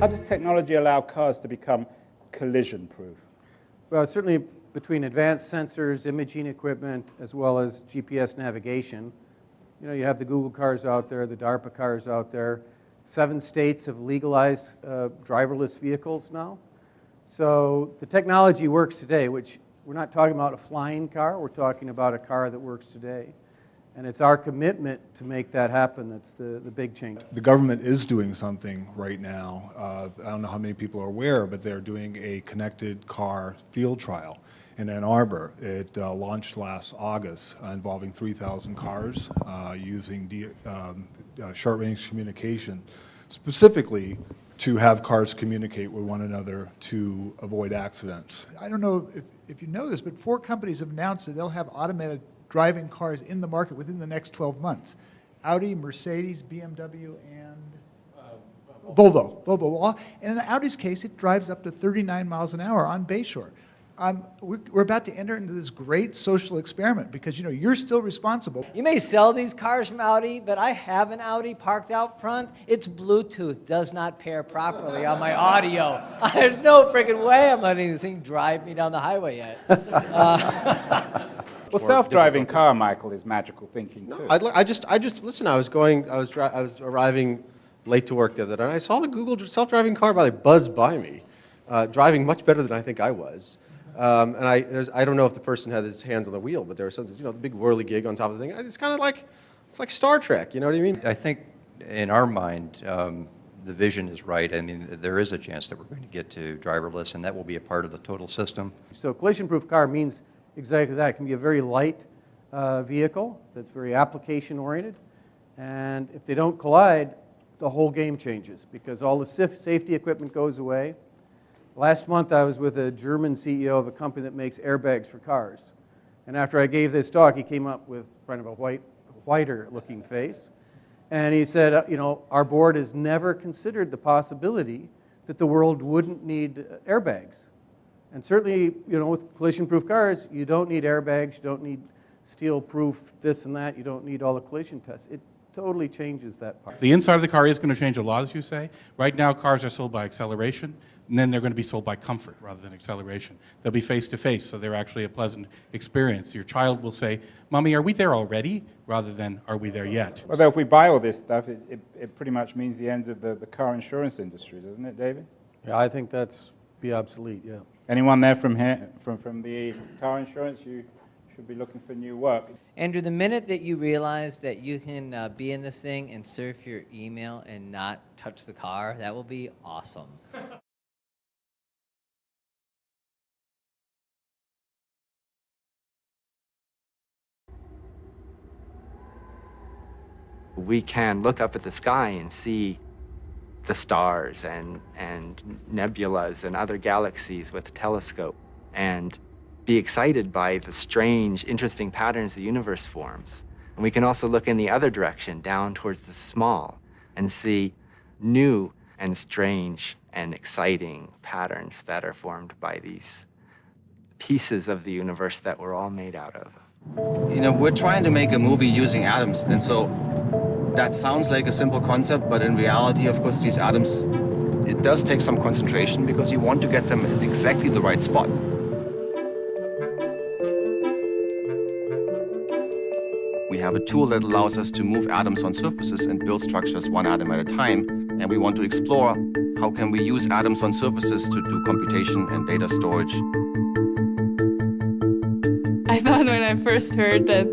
How does technology allow cars to become collision-proof? Well, certainly between advanced sensors, imaging equipment, as well as GPS navigation. You know, you have the Google cars out there, the DARPA cars out there. 7 states have legalized driverless vehicles now. So the technology works today, which we're not talking about a flying car, we're talking about a car that works today. And it's our commitment to make that happen that's the big change. The government is doing something right now. I don't know how many people are aware, but they're doing a connected car field trial in Ann Arbor. It launched last August, involving 3,000 cars using short-range communication, specifically to have cars communicate with one another to avoid accidents. I don't know if you know this, but 4 companies have announced that they'll have automated driving cars in the market within the next 12 months. Audi, Mercedes, BMW, and Volvo. And in Audi's case, it drives up to 39 miles an hour on Bayshore. We're about to enter into this great social experiment because, you know, you're still responsible. You may sell these cars from Audi, but I have an Audi parked out front. Its Bluetooth does not pair properly on my audio. There's no freaking way I'm letting this thing drive me down the highway yet. Well, self-driving car, Michael, is magical thinking too. I just listen. I was arriving late to work the other day, and I saw the Google self-driving car buzz by me, driving much better than I think I was. And I don't know if the person had his hands on the wheel, but there was something, you know, the big whirly gig on top of the thing. It's kind of like, it's like Star Trek, you know what I mean? I think in our mind, the vision is right. I mean, there is a chance that we're going to get to driverless, and that will be a part of the total system. So collision-proof car means exactly that. It can be a very light vehicle that's very application-oriented. And if they don't collide, the whole game changes because all the safety equipment goes away. Last month, I was with a German CEO of a company that makes airbags for cars. And after I gave this talk, he came up with kind of a whiter-looking face. And he said, you know, our board has never considered the possibility that the world wouldn't need airbags. And certainly, you know, with collision-proof cars, you don't need airbags, you don't need steel-proof this and that, you don't need all the collision tests. It totally changes that part. The inside of the car is going to change a lot, as you say. Right now, cars are sold by acceleration, and then they're going to be sold by comfort rather than acceleration. They'll be face-to-face, so they're actually a pleasant experience. Your child will say, "Mommy, are we there already?" rather than, "Are we there yet?" Although if we buy all this stuff, it pretty much means the end of the car insurance industry, doesn't it, David? Yeah, I think that's be obsolete, yeah. Anyone there from here, from the car insurance? You should be looking for new work. Andrew, the minute that you realize that you can be in this thing and surf your email and not touch the car, that will be awesome. We can look up at the sky and see the stars and nebulas and other galaxies with a telescope and be excited by the strange, interesting patterns the universe forms. And we can also look in the other direction, down towards the small, and see new and strange and exciting patterns that are formed by these pieces of the universe that we're all made out of. You know, we're trying to make a movie using atoms, and so that sounds like a simple concept, but in reality, of course, these atoms, it does take some concentration because you want to get them in exactly the right spot. We have a tool that allows us to move atoms on surfaces and build structures one atom at a time, and we want to explore how can we use atoms on surfaces to do computation and data storage. I thought when I first heard that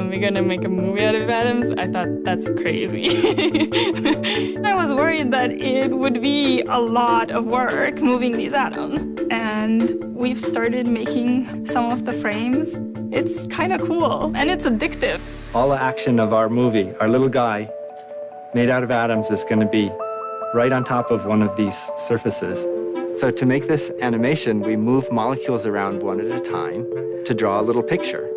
we're gonna make a movie out of atoms, I thought that's crazy. I was worried that it would be a lot of work moving these atoms. And we've started making some of the frames. It's kind of cool and it's addictive. All the action of our movie, our little guy made out of atoms, is going to be right on top of one of these surfaces. So to make this animation, we move molecules around one at a time to draw a little picture.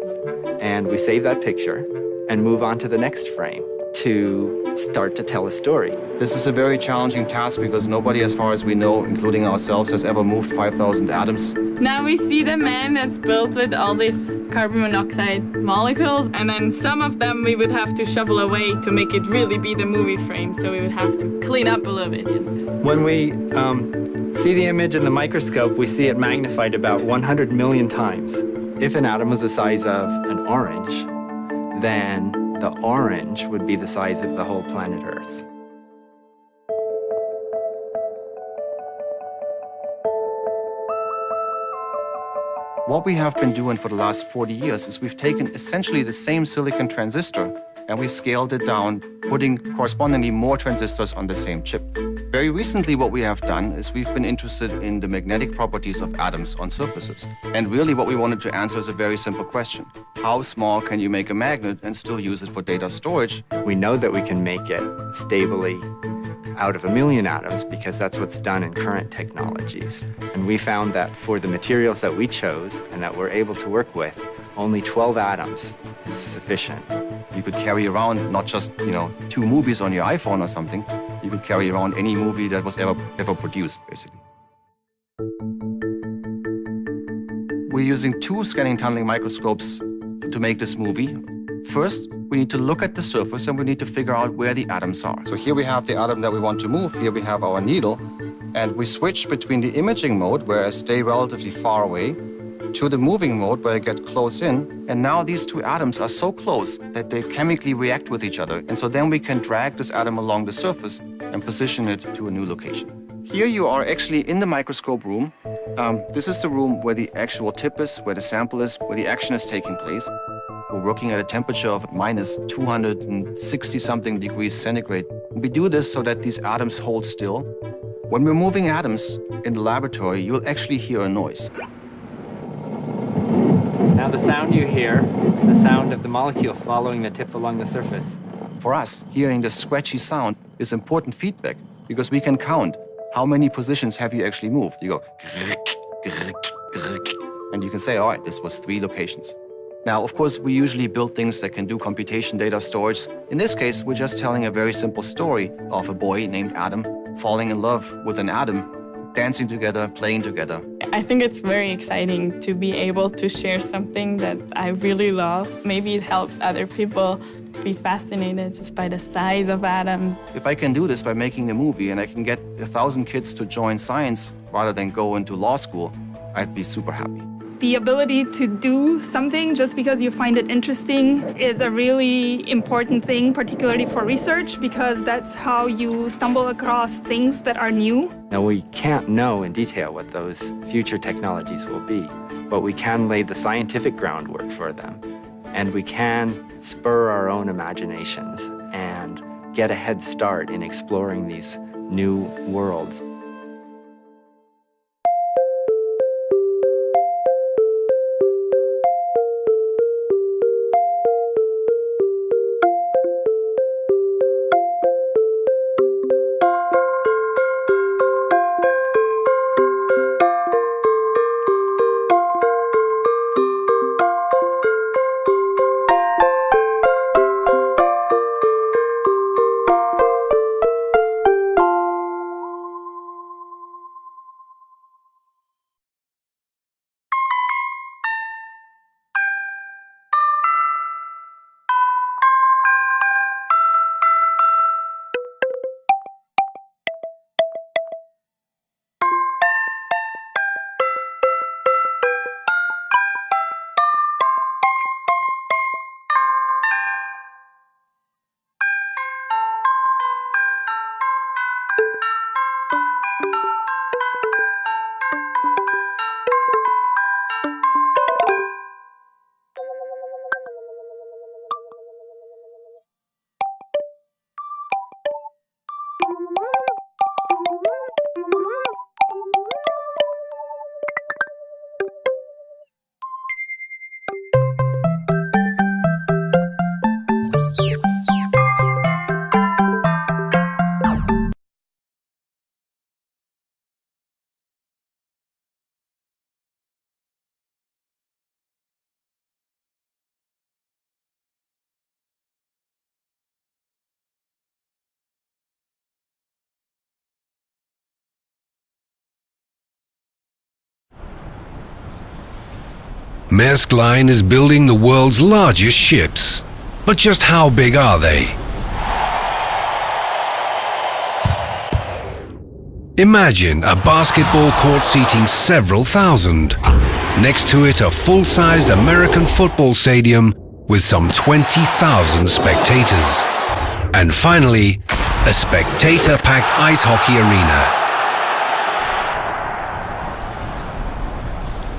And we save that picture and move on to the next frame to start to tell a story. This is a very challenging task because nobody, as far as we know, including ourselves, has ever moved 5,000 atoms. Now we see the man that's built with all these carbon monoxide molecules, and then some of them we would have to shovel away to make it really be the movie frame, so we would have to clean up a little bit in this. When we see the image in the microscope, we see it magnified about 100 million times. If an atom was the size of an orange, then the orange would be the size of the whole planet Earth. What we have been doing for the last 40 years is we've taken essentially the same silicon transistor and we scaled it down, putting correspondingly more transistors on the same chip. Very recently, what we have done is we've been interested in the magnetic properties of atoms on surfaces. And really what we wanted to answer is a very simple question. How small can you make a magnet and still use it for data storage? We know that we can make it stably out of 1 million atoms because that's what's done in current technologies. And we found that for the materials that we chose and that we're able to work with, only 12 atoms is sufficient. You could carry around not just, 2 movies on your iPhone or something. You could carry around any movie that was ever produced, basically. We're using 2 scanning tunneling microscopes to make this movie. First, we need to look at the surface and we need to figure out where the atoms are. So here we have the atom that we want to move. Here we have our needle. And we switch between the imaging mode, where I stay relatively far away, to the moving mode, where I get close in. And now these 2 atoms are so close that they chemically react with each other. And so then we can drag this atom along the surface and position it to a new location. Here you are actually in the microscope room. This is the room where the actual tip is, where the sample is, where the action is taking place. We're working at a temperature of minus 260-something degrees centigrade. We do this so that these atoms hold still. When we're moving atoms in the laboratory, you'll actually hear a noise. Now the sound you hear is the sound of the molecule following the tip along the surface. For us, hearing the scratchy sound is important feedback because we can count how many positions have you actually moved. You go, and you can say, all right, this was 3 locations. Now, of course, we usually build things that can do computation data storage. In this case, we're just telling a very simple story of a boy named Adam falling in love with an atom, dancing together, playing together. I think it's very exciting to be able to share something that I really love. Maybe it helps other people be fascinated just by the size of atoms. If I can do this by making a movie and I can get 1,000 kids to join science rather than go into law school, I'd be super happy. The ability to do something just because you find it interesting is a really important thing, particularly for research, because that's how you stumble across things that are new. Now, we can't know in detail what those future technologies will be, but we can lay the scientific groundwork for them, and we can spur our own imaginations and get a head start in exploring these new worlds. Maersk Line is building the world's largest ships. But just how big are they? Imagine a basketball court seating several thousand. Next to it, a full-sized American football stadium with some 20,000 spectators. And finally, a spectator-packed ice hockey arena.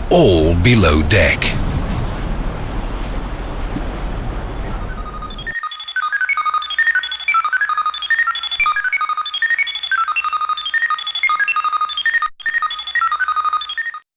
All below deck.